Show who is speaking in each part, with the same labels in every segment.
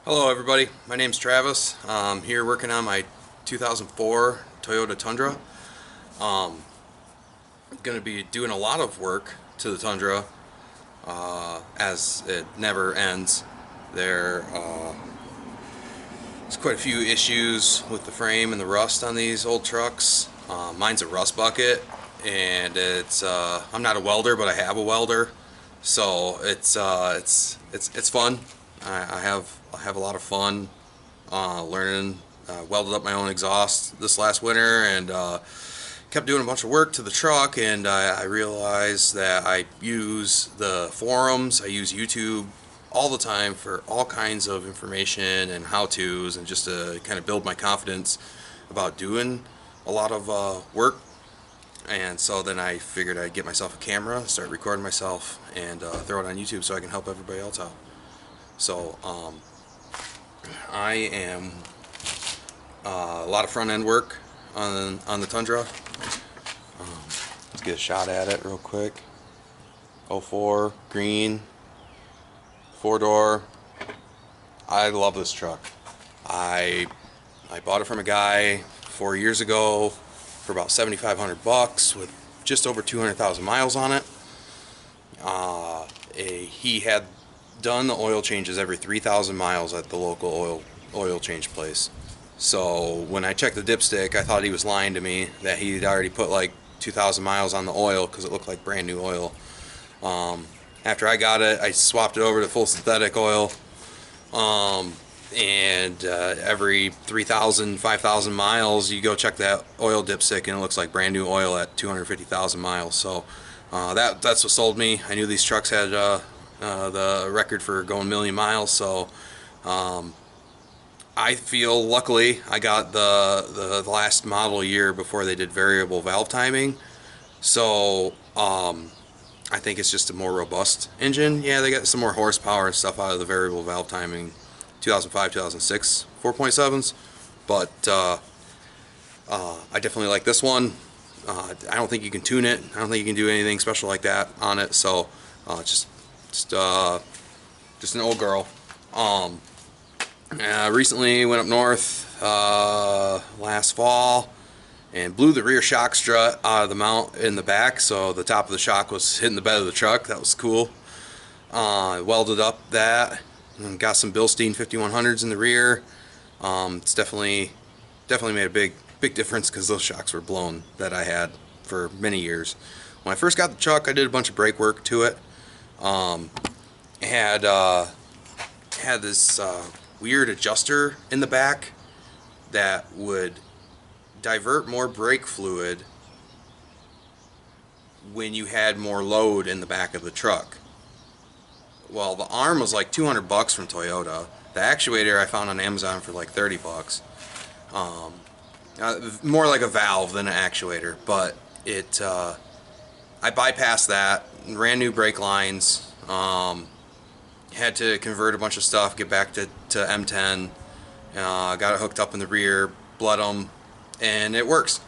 Speaker 1: Hello everybody, my name's Travis. I'm here working on my 2004 Toyota Tundra. I'm going to be doing a lot of work to the Tundra as it never ends. There's quite a few issues with the frame and the rust on these old trucks. Mine's a rust bucket, and I'm not a welder, but I have a welder, so it's fun. I have a lot of fun learning. Welded up my own exhaust this last winter, and kept doing a bunch of work to the truck. And I realized that I use the forums, I use YouTube all the time for all kinds of information and how-tos, and just to kind of build my confidence about doing a lot of work. And so then I figured I'd get myself a camera, start recording myself, and throw it on YouTube so I can help everybody else out. So I am a lot of front end work on the Tundra. Let's get a shot at it real quick. '04 green, 4-door. I love this truck. I bought it from a guy 4 years ago for about $7,500 with just over 200,000 miles on it. He had done the oil changes every 3,000 miles at the local oil change place. So when I checked the dipstick, I thought he was lying to me that he'd already put like 2,000 miles on the oil because it looked like brand new oil. After I got it, I swapped it over to full synthetic oil, and every 3,000, 5,000 miles, you go check that oil dipstick, and it looks like brand new oil at 250,000 miles. So that's what sold me. I knew these trucks had the record for going million miles, so I feel luckily I got the last model year before they did variable valve timing. So I think it's just a more robust engine. Yeah, they got some more horsepower and stuff out of the variable valve timing 2005, 2006 4.7s, but I definitely like this one. I don't think you can tune it. I don't think you can do anything special like that on it. So just an old girl. Recently went up north last fall and blew the rear shock strut out of the mount in the back, so the top of the shock was hitting the bed of the truck. That was cool. Welded up that and got some Bilstein 5100s in the rear. It's definitely made a big difference because those shocks were blown that I had for many years. When I first got the truck, I did a bunch of brake work to it. Had this weird adjuster in the back that would divert more brake fluid when you had more load in the back of the truck. Well, the arm was like $200 from Toyota. The actuator I found on Amazon for like $30. More like a valve than an actuator, but I bypassed that, ran new brake lines, had to convert a bunch of stuff, get back to M10, got it hooked up in the rear, bled them, and it works.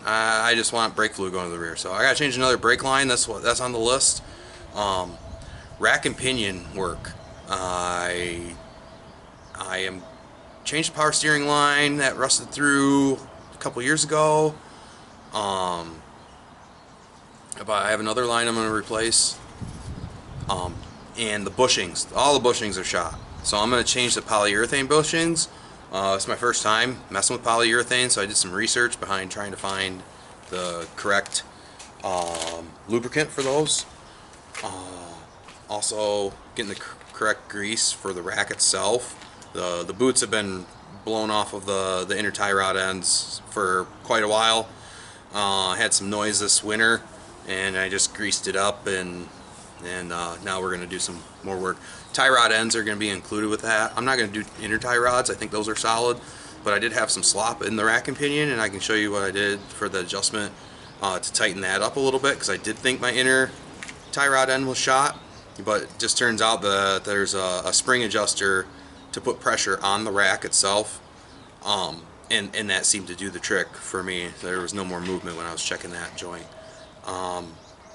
Speaker 1: I just want brake fluid going to the rear, so I gotta change another brake line. That's on the list. Rack and pinion work. I am changed the power steering line that rusted through a couple years ago. But I have another line I'm going to replace. And the bushings, all the bushings are shot. So I'm going to change the polyurethane bushings. It's my first time messing with polyurethane, so I did some research behind trying to find the correct lubricant for those. Also getting the correct grease for the rack itself. The boots have been blown off of the inner tie rod ends for quite a while. I had some noise this winter, and I just greased it up, and now we're going to do some more work. Tie rod ends are going to be included with that. I'm not going to do inner tie rods. I think those are solid, but I did have some slop in the rack and pinion, and I can show you what I did for the adjustment to tighten that up a little bit, because I did think my inner tie rod end was shot, but it just turns out that there's a spring adjuster to put pressure on the rack itself, and that seemed to do the trick for me. There was no more movement when I was checking that joint.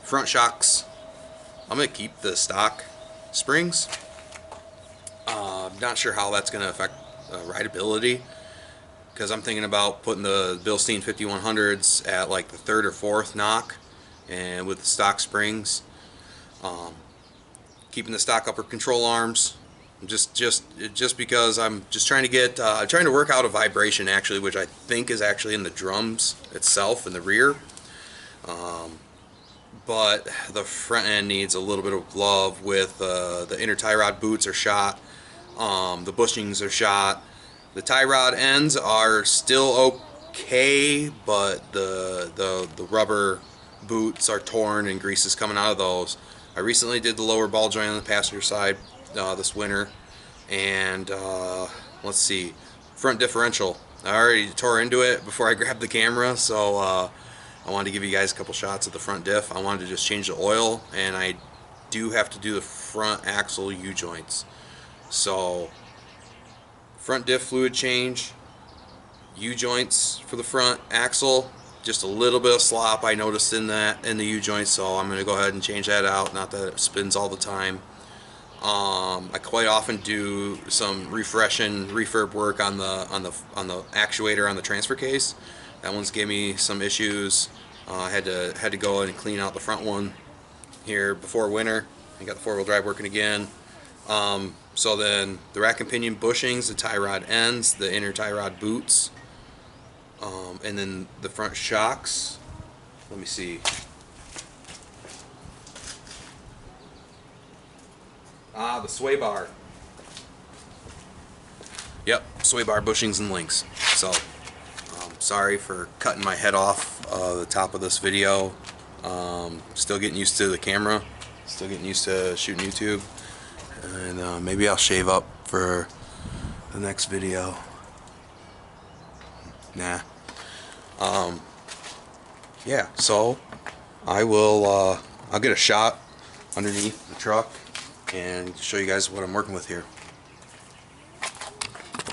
Speaker 1: Front shocks, I'm going to keep the stock springs. Not sure how that's going to affect rideability, because I'm thinking about putting the Bilstein 5100s at like the third or fourth knock, and with the stock springs, keeping the stock upper control arms. Just because I'm just trying to get trying to work out a vibration actually, which I think is actually in the drums itself in the rear. But the front end needs a little bit of love with the inner tie rod boots are shot, the bushings are shot, the tie rod ends are still okay, but the rubber boots are torn and grease is coming out of those. I recently did the lower ball joint on the passenger side this winter, and let's see, front differential. I already tore into it before I grabbed the camera, so I wanted to give you guys a couple shots of the front diff. I wanted to just change the oil, and I do have to do the front axle U-joints. So front diff fluid change, U-joints for the front axle, just a little bit of slop I noticed in the U-joints, so I'm going to go ahead and change that out. Not that it spins all the time. I quite often do some refurb work on the actuator on the transfer case. That one's gave me some issues. I had to go in and clean out the front one here before winter. I got the four-wheel drive working again. So then the rack and pinion bushings, the tie rod ends, the inner tie rod boots, and then the front shocks. Let me see. The sway bar. Yep, sway bar bushings and links. So, sorry for cutting my head off the top of this video. Still getting used to the camera. Still getting used to shooting YouTube. And maybe I'll shave up for the next video. Nah. Yeah, so I will I'll get a shot underneath the truck and show you guys what I'm working with here.